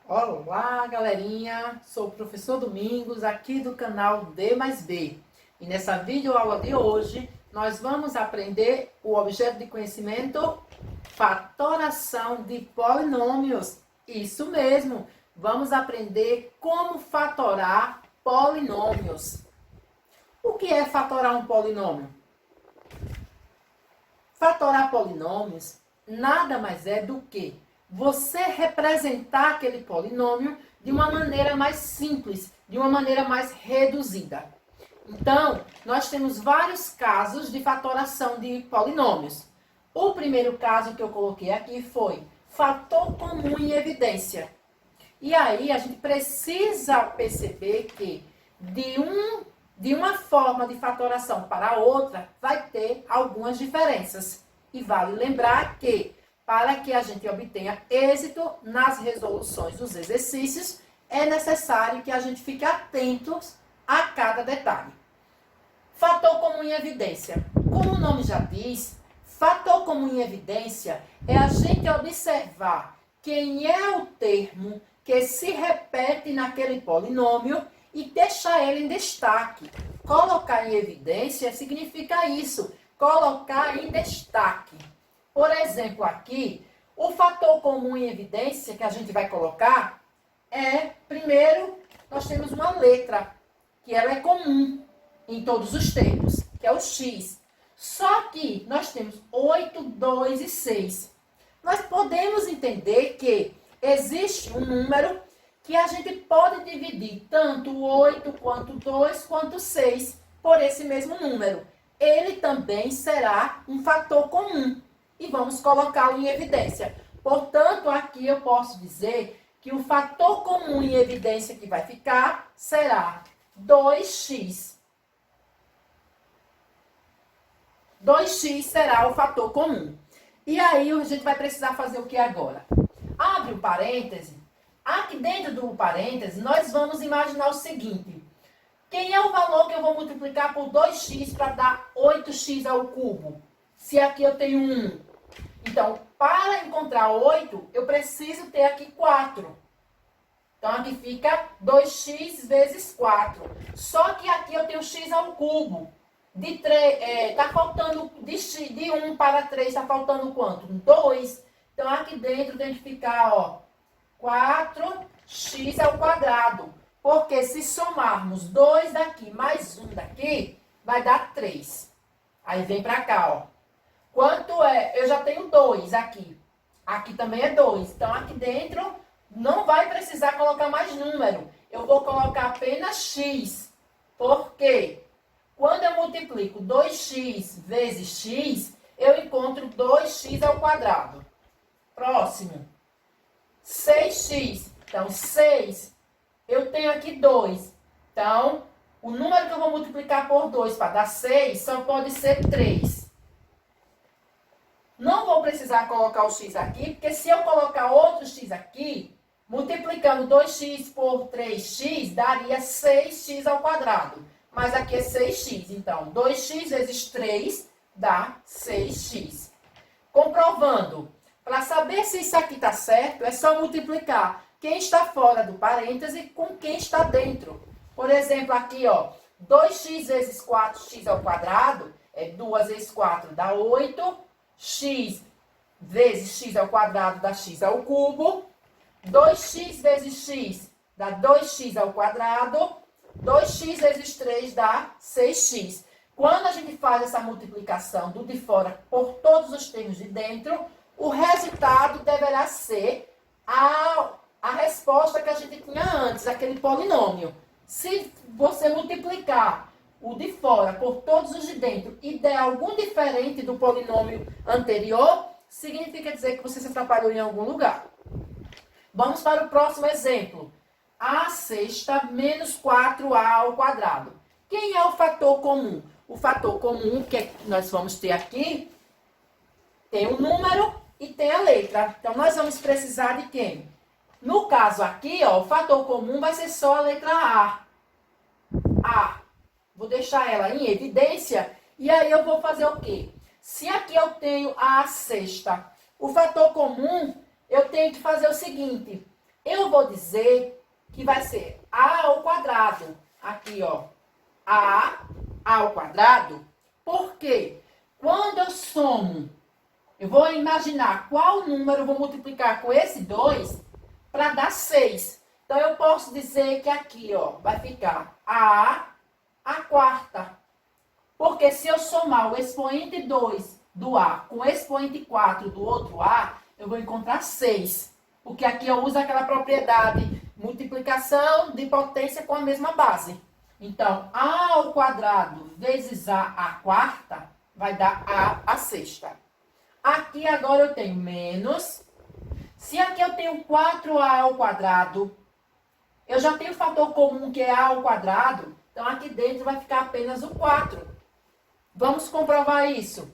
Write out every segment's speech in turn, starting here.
Olá, galerinha! Sou o professor Domingos, aqui do canal D mais B. E nessa videoaula de hoje, nós vamos aprender o objeto de conhecimento fatoração de polinômios. Isso mesmo! Vamos aprender como fatorar polinômios. O que é fatorar um polinômio? Fatorar polinômios nada mais é do que você representar aquele polinômio de uma maneira mais simples, de uma maneira mais reduzida. Então, nós temos vários casos de fatoração de polinômios. O primeiro caso que eu coloquei aqui foi fator comum em evidência. E aí, a gente precisa perceber que de uma forma de fatoração para outra vai ter algumas diferenças. E vale lembrar que para que a gente obtenha êxito nas resoluções dos exercícios, é necessário que a gente fique atentos a cada detalhe. Fator comum em evidência. Como o nome já diz, fator comum em evidência é a gente observar quem é o termo que se repete naquele polinômio e deixar ele em destaque. Colocar em evidência significa isso, colocar em destaque. Por exemplo, aqui, o fator comum em evidência que a gente vai colocar é, primeiro, nós temos uma letra, que ela é comum em todos os termos, que é o x. Só que nós temos 8, 2 e 6. Nós podemos entender que existe um número que a gente pode dividir tanto o 8 quanto o 2 quanto o 6 por esse mesmo número. Ele também será um fator comum. E vamos colocá-lo em evidência. Portanto, aqui eu posso dizer que o fator comum em evidência que vai ficar será 2x. 2x será o fator comum. E aí a gente vai precisar fazer o que agora? Abre o parêntese. Aqui dentro do parêntese, nós vamos imaginar o seguinte. Quem é o valor que eu vou multiplicar por 2x para dar 8x ao cubo? Se aqui eu tenho 1. Então, para encontrar 8, eu preciso ter aqui 4. Então, aqui fica 2x vezes 4. Só que aqui eu tenho x ao cubo. Tá faltando de 1 para 3, está faltando quanto? 2. Então, aqui dentro tem que ficar, ó, 4x ao quadrado. Porque se somarmos 2 daqui mais 1 daqui, vai dar 3. Aí vem para cá, ó. Quanto é? Eu já tenho 2 aqui. Aqui também é 2. Então, aqui dentro não vai precisar colocar mais número. Eu vou colocar apenas x. Por quê? Quando eu multiplico 2x vezes x, eu encontro 2x ao quadrado. Próximo. 6x. Então, 6. Eu tenho aqui 2. Então, o número que eu vou multiplicar por 2 para dar 6 só pode ser 3. Não vou precisar colocar o x aqui, porque se eu colocar outro x aqui, multiplicando 2x por 3x, daria 6x ao quadrado. Mas aqui é 6x, então 2x vezes 3 dá 6x. Comprovando, para saber se isso aqui está certo, é só multiplicar quem está fora do parêntese com quem está dentro. Por exemplo, aqui, ó, 2x vezes 4x ao quadrado, 2 vezes 4 dá 8. X vezes x ao quadrado dá x ao cubo. 2x vezes x dá 2x ao quadrado. 2x vezes 3 dá 6x. Quando a gente faz essa multiplicação do de fora por todos os termos de dentro, o resultado deverá ser a resposta que a gente tinha antes, aquele polinômio. Se você multiplicar o de fora por todos os de dentro e der algum diferente do polinômio anterior, significa dizer que você se atrapalhou em algum lugar. Vamos para o próximo exemplo. A sexta menos 4a ao quadrado. Quem é o fator comum? O fator comum que nós vamos ter aqui tem o número e tem a letra. Então, nós vamos precisar de quem? No caso aqui, ó, o fator comum vai ser só a letra A. A. Vou deixar ela em evidência e aí eu vou fazer o quê? Se aqui eu tenho a sexta, o fator comum, eu tenho que fazer o seguinte. eu vou dizer que vai ser a ao quadrado. Aqui, ó, a ao quadrado. Por quê? Quando eu somo, eu vou imaginar qual número eu vou multiplicar com esse 2 para dar 6. Então, eu posso dizer que aqui, ó, vai ficar a quarta. Porque se eu somar o expoente 2 do A com o expoente 4 do outro A, eu vou encontrar 6. Porque aqui eu uso aquela propriedade multiplicação de potência com a mesma base. Então, A ao quadrado vezes A quarta vai dar A sexta. Aqui agora eu tenho menos. Se aqui eu tenho 4A ao quadrado, eu já tenho o fator comum que é A ao quadrado. Então, aqui dentro vai ficar apenas o 4. Vamos comprovar isso.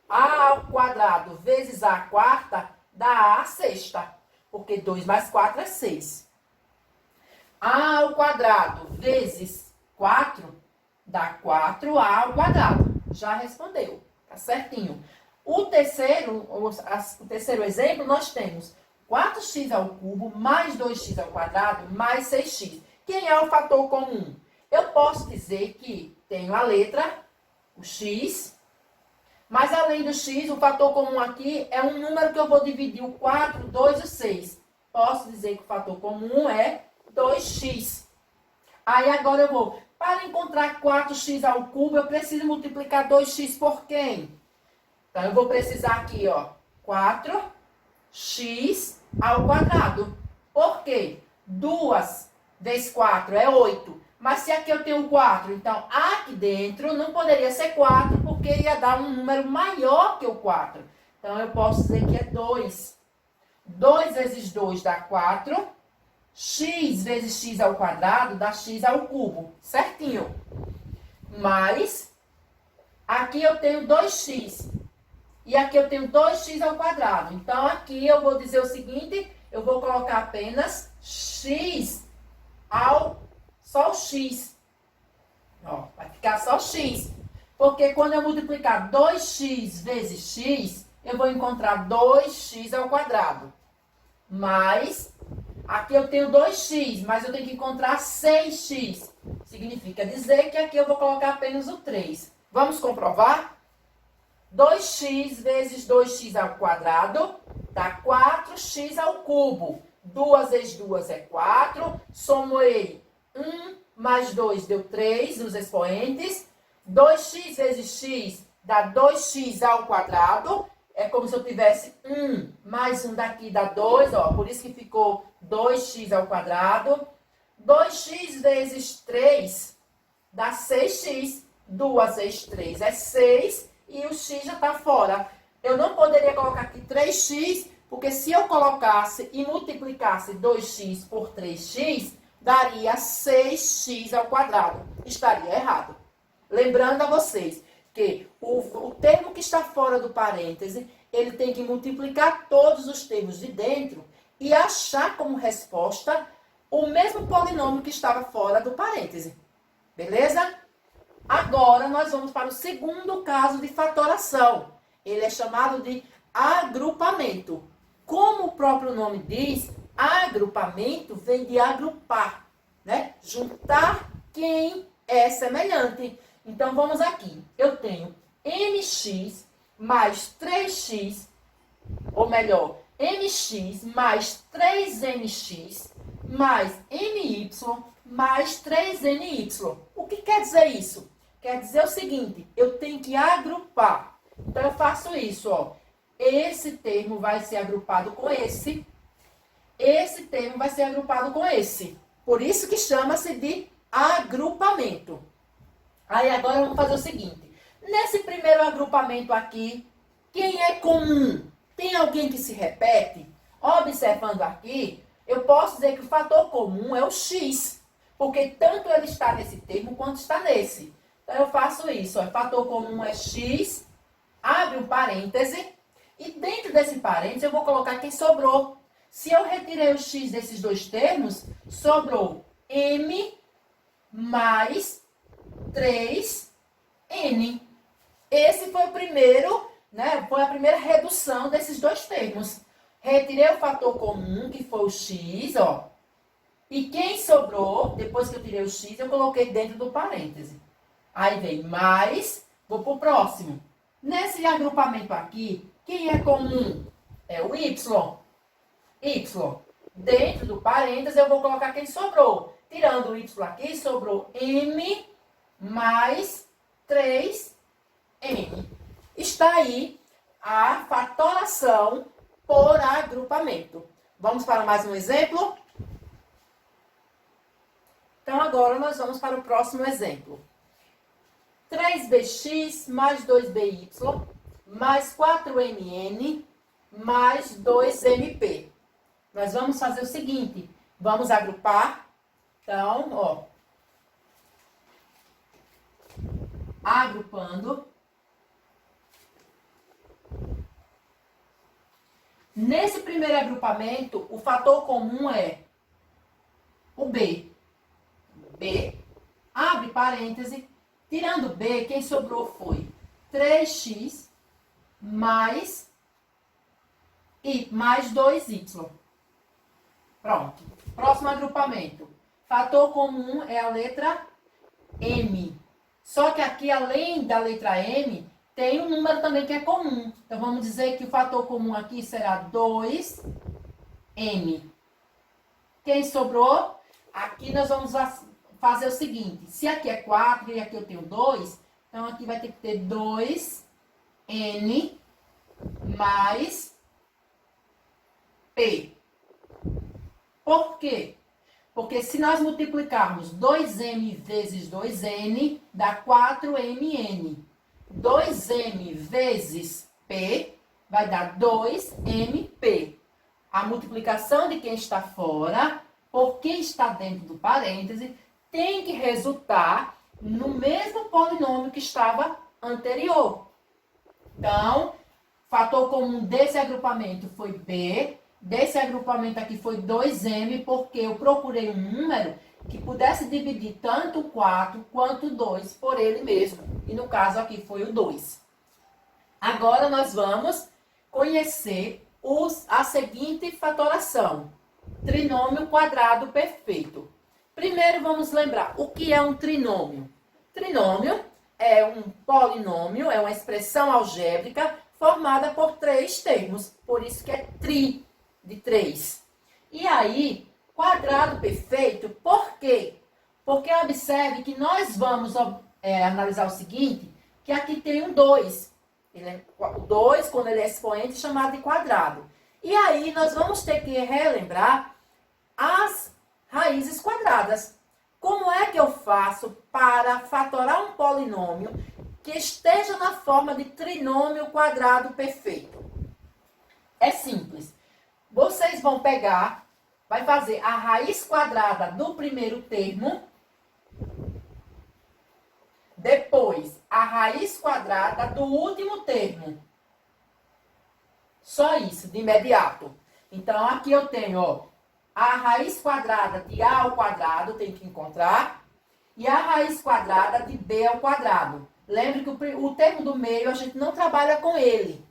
A ao quadrado vezes A quarta dá A sexta. Porque 2 mais 4 é 6. A ao quadrado vezes 4 dá 4A ao quadrado. Já respondeu. Tá certinho. O terceiro exemplo, nós temos 4x ao cubo mais 2x ao quadrado mais 6x. Quem é o fator comum? Eu posso dizer que tenho a letra, o x, mas além do x, o fator comum aqui é um número que eu vou dividir o 4, o 2 e o 6. Posso dizer que o fator comum é 2x. Aí agora eu vou, para encontrar 4x ao cubo, eu preciso multiplicar 2x por quem? Então, eu vou precisar aqui, ó, 4x ao quadrado. Por quê? 2 vezes 4 é 8. Mas se aqui eu tenho 4, então aqui dentro não poderia ser 4, porque ia dar um número maior que o 4. Então, eu posso dizer que é 2. 2 vezes 2 dá 4. X vezes x ao quadrado dá x ao cubo. Certinho. Mas, aqui eu tenho 2x. E aqui eu tenho 2x ao quadrado. Então, aqui eu vou dizer o seguinte, eu vou colocar apenas x ao só o x. Ó, vai ficar só x. Porque quando eu multiplicar 2x vezes x, eu vou encontrar 2x ao quadrado. Mas, aqui eu tenho 2x, mas eu tenho que encontrar 6x. Significa dizer que aqui eu vou colocar apenas o 3. Vamos comprovar? 2x vezes 2x ao quadrado dá 4x ao cubo. 2 vezes 2 é 4. Somei 1 mais 2 deu 3 nos expoentes. 2x vezes x dá 2x ao quadrado. É como se eu tivesse 1 mais 1 daqui dá 2. Ó, por isso que ficou 2x ao quadrado. 2x vezes 3 dá 6x. 2 vezes 3 é 6. E o x já está fora. Eu não poderia colocar aqui 3x, porque se eu colocasse e multiplicasse 2x por 3x, daria 6x ao quadrado. Estaria errado. Lembrando a vocês que o termo que está fora do parêntese, ele tem que multiplicar todos os termos de dentro e achar como resposta o mesmo polinômio que estava fora do parêntese. Beleza? Agora, nós vamos para o segundo caso de fatoração. Ele é chamado de agrupamento. Como o próprio nome diz, agrupamento vem de agrupar, né? Juntar quem é semelhante. Então, vamos aqui. Eu tenho mx mais 3x, ou melhor, mx mais 3mx mais my mais 3ny. O que quer dizer isso? Quer dizer o seguinte, eu tenho que agrupar. Então, eu faço isso, ó. Esse termo vai ser agrupado com esse. Esse termo vai ser agrupado com esse. Por isso que chama-se de agrupamento. Aí, agora, vamos fazer o seguinte. Nesse primeiro agrupamento aqui, quem é comum? Tem alguém que se repete? Observando aqui, eu posso dizer que o fator comum é o x. Porque tanto ele está nesse termo quanto está nesse. Então, eu faço isso. O fator comum é x, abre um parêntese, e dentro desse parêntese eu vou colocar quem sobrou. Se eu retirei o x desses dois termos, sobrou m mais 3n. Esse foi o primeiro, né? Foi a primeira redução desses dois termos. Retirei o fator comum, que foi o x, ó. E quem sobrou, depois que eu tirei o x, eu coloquei dentro do parêntese. Aí vem mais, vou pro próximo. Nesse agrupamento aqui, quem é comum? É o y. Y. Dentro do parêntese, eu vou colocar quem sobrou. Tirando o y aqui, sobrou m mais 3n. Está aí a fatoração por agrupamento. Vamos para mais um exemplo? Então, agora nós vamos para o próximo exemplo. 3bx mais 2by mais 4mn mais 2mp. Nós vamos fazer o seguinte, vamos agrupar. Então, ó, agrupando. Nesse primeiro agrupamento, o fator comum é o b. B, abre parêntese, tirando b, quem sobrou foi 3x mais 2y. Pronto. Próximo agrupamento. Fator comum é a letra M. Só que aqui, além da letra M, tem um número também que é comum. Então, vamos dizer que o fator comum aqui será 2M. Quem sobrou? Aqui nós vamos fazer o seguinte. Se aqui é 4 e aqui eu tenho 2, então aqui vai ter que ter 2N mais P. Por quê? Porque se nós multiplicarmos 2m vezes 2n, dá 4mn. 2m vezes p vai dar 2mp. A multiplicação de quem está fora por quem está dentro do parêntese tem que resultar no mesmo polinômio que estava anterior. Então, fator comum desse agrupamento foi b. Desse agrupamento aqui foi 2m, porque eu procurei um número que pudesse dividir tanto o 4 quanto o 2 por ele mesmo. E no caso aqui foi o 2. Agora nós vamos conhecer a seguinte fatoração. Trinômio quadrado perfeito. Primeiro vamos lembrar o que é um trinômio. Trinômio é um polinômio, é uma expressão algébrica formada por 3 termos. Por isso que é tri. De 3. E aí, quadrado perfeito, por quê? Porque observe que nós vamos analisar o seguinte, que aqui tem um 2. O 2, quando ele é expoente, é chamado de quadrado. E aí, nós vamos ter que relembrar as raízes quadradas. Como é que eu faço para fatorar um polinômio que esteja na forma de trinômio quadrado perfeito? É simples. Vocês vão pegar, vai fazer a raiz quadrada do primeiro termo, depois a raiz quadrada do último termo. Só isso, de imediato. Então, aqui eu tenho, ó, a raiz quadrada de a ao quadrado, tem que encontrar, e a raiz quadrada de b ao quadrado. Lembre que o termo do meio a gente não trabalha com ele.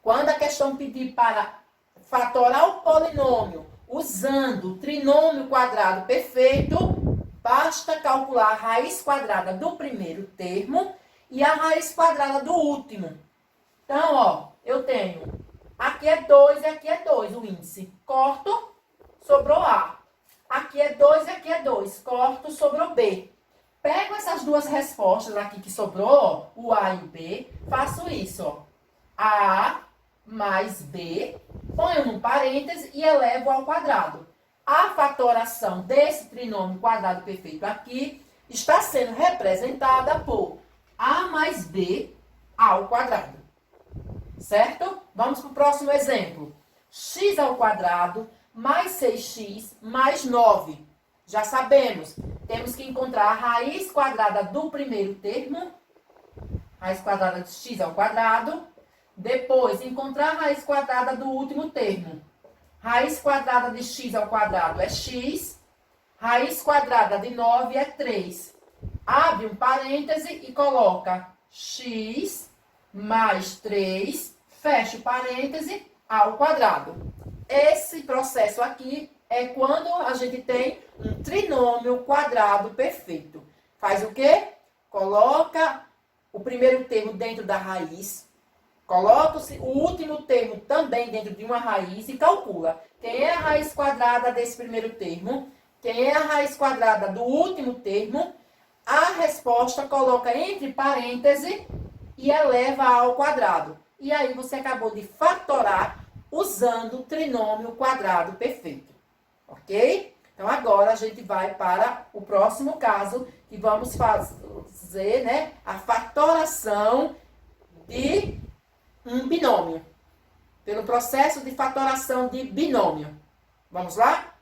Quando a questão pedir para fatorar o polinômio usando o trinômio quadrado perfeito, basta calcular a raiz quadrada do primeiro termo e a raiz quadrada do último. Então, ó, eu tenho, aqui é 2 e aqui é 2, o índice. Corto, sobrou A. Aqui é 2 e aqui é 2, corto, sobrou B. Pego essas duas respostas aqui que sobrou, ó, o A e o B, faço isso, ó. A mais B, ponho num parêntese e elevo ao quadrado. A fatoração desse trinômio quadrado perfeito aqui está sendo representada por A mais B ao quadrado. Certo? Vamos para o próximo exemplo. X ao quadrado mais 6x mais 9. Já sabemos, temos que encontrar a raiz quadrada do primeiro termo, raiz quadrada de x ao quadrado. Depois, encontrar a raiz quadrada do último termo. Raiz quadrada de x ao quadrado é x. Raiz quadrada de 9 é 3. Abre um parêntese e coloca x mais 3, fecha o parêntese, ao quadrado. esse processo aqui é quando a gente tem um trinômio quadrado perfeito. Faz o quê? Coloca o primeiro termo dentro da raiz, coloca o último termo também dentro de uma raiz e calcula quem é a raiz quadrada desse primeiro termo, quem é a raiz quadrada do último termo. A resposta coloca entre parênteses e eleva ao quadrado. E aí você acabou de fatorar usando o trinômio quadrado perfeito. Ok? Então agora a gente vai para o próximo caso, que vamos fazer, né, a fatoração de um binômio. Pelo processo de fatoração de binômio. Vamos lá?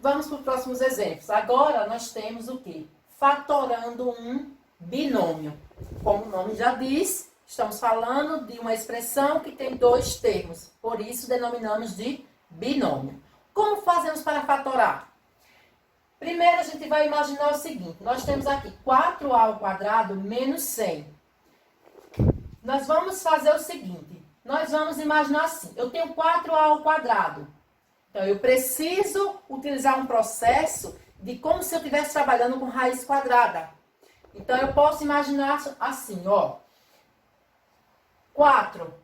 Vamos para os próximos exemplos. Agora nós temos o quê? Fatorando um binômio. Como o nome já diz, estamos falando de uma expressão que tem dois termos. Por isso denominamos de binômio. Como fazemos para fatorar? Primeiro a gente vai imaginar o seguinte. Nós temos aqui 4a ao quadrado menos 100. Nós vamos fazer o seguinte. Nós vamos imaginar assim. Eu tenho 4a ao quadrado. Então, eu preciso utilizar um processo de como se eu estivesse trabalhando com raiz quadrada. Então, eu posso imaginar assim, ó. 4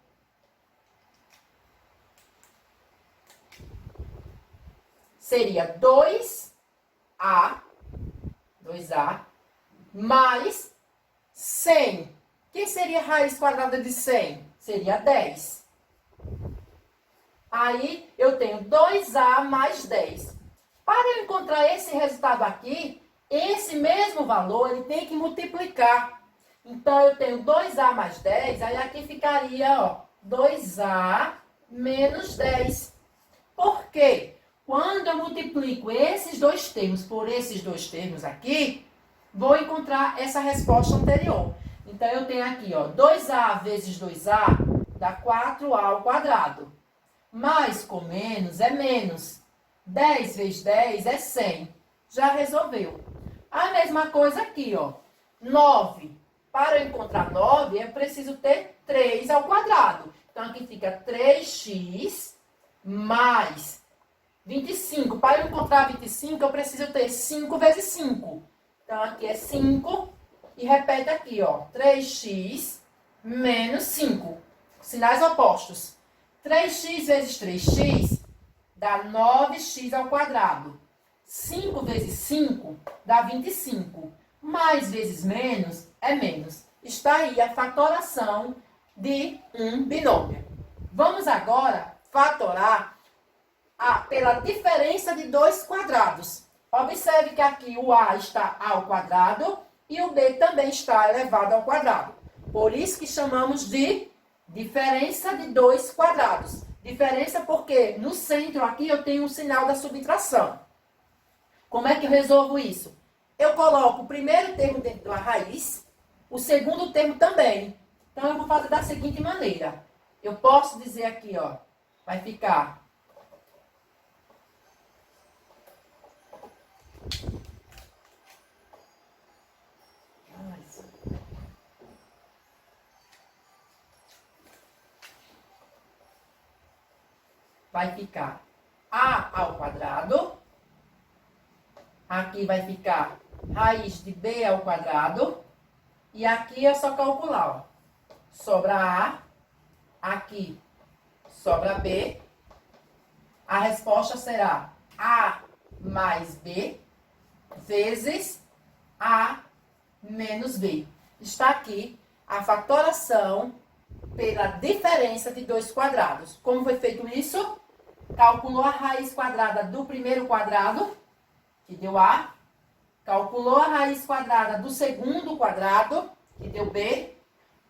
seria 2a mais 100. Que seria a raiz quadrada de 100? Seria 10. Aí, eu tenho 2a mais 10. Para eu encontrar esse resultado aqui, esse mesmo valor, ele tem que multiplicar. Então, eu tenho 2a mais 10, aí aqui ficaria, ó, 2a menos 10. Por quê? Quando eu multiplico esses dois termos por esses dois termos aqui, vou encontrar essa resposta anterior. Então, eu tenho aqui, ó, 2a vezes 2a dá 4a ao quadrado. Mais com menos é menos. 10 vezes 10 é 100. Já resolveu. A mesma coisa aqui, ó. 9. Para eu encontrar 9, eu preciso ter 3 ao quadrado. Então, aqui fica 3x mais 25. Para eu encontrar 25, eu preciso ter 5 vezes 5. Então, aqui é 5. E repete aqui, ó. 3x menos 5. Sinais opostos. 3x vezes 3x dá 9x ao quadrado. 5 vezes 5 dá 25. Mais vezes menos é menos. Está aí a fatoração de um binômio. Vamos agora fatorar pela diferença de dois quadrados. Observe que aqui o a está ao quadrado e o b também está elevado ao quadrado. Por isso que chamamos de diferença de dois quadrados. Diferença porque no centro aqui eu tenho um sinal da subtração. Como é que eu resolvo isso? Eu coloco o primeiro termo dentro da raiz, o segundo termo também. Então, eu vou fazer da seguinte maneira. Eu posso dizer aqui, ó, vai ficar... Vai ficar a ao quadrado. Aqui vai ficar raiz de b ao quadrado. E aqui é só calcular, ó. Sobra a, aqui sobra b. A resposta será a mais b vezes a menos b. Está aqui a fatoração pela diferença de dois quadrados. Como foi feito isso? Calculou a raiz quadrada do primeiro quadrado, que deu a. Calculou a raiz quadrada do segundo quadrado, que deu b.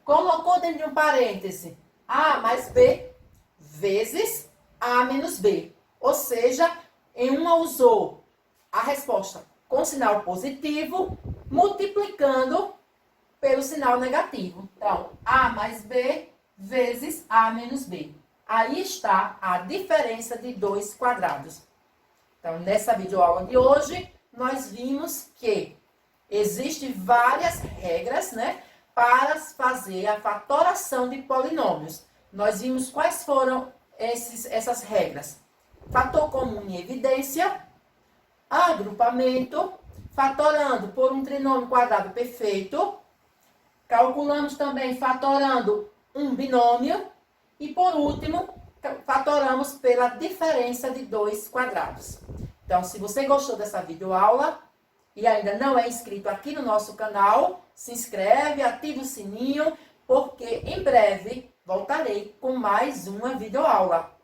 Colocou dentro de um parêntese a mais b vezes a menos b. Ou seja, em uma usou a resposta com sinal positivo, multiplicando pelo sinal negativo. Então, a mais b vezes a menos b. Aí está a diferença de dois quadrados. Então, nessa videoaula de hoje, nós vimos que existem várias regras, né, para fazer a fatoração de polinômios. Nós vimos quais foram essas regras. fator comum em evidência, agrupamento, fatorando por um trinômio quadrado perfeito, calculamos também fatorando um binômio e, por último, fatoramos pela diferença de dois quadrados. Então, se você gostou dessa videoaula e ainda não é inscrito aqui no nosso canal, se inscreve, ativa o sininho, porque em breve voltarei com mais uma videoaula.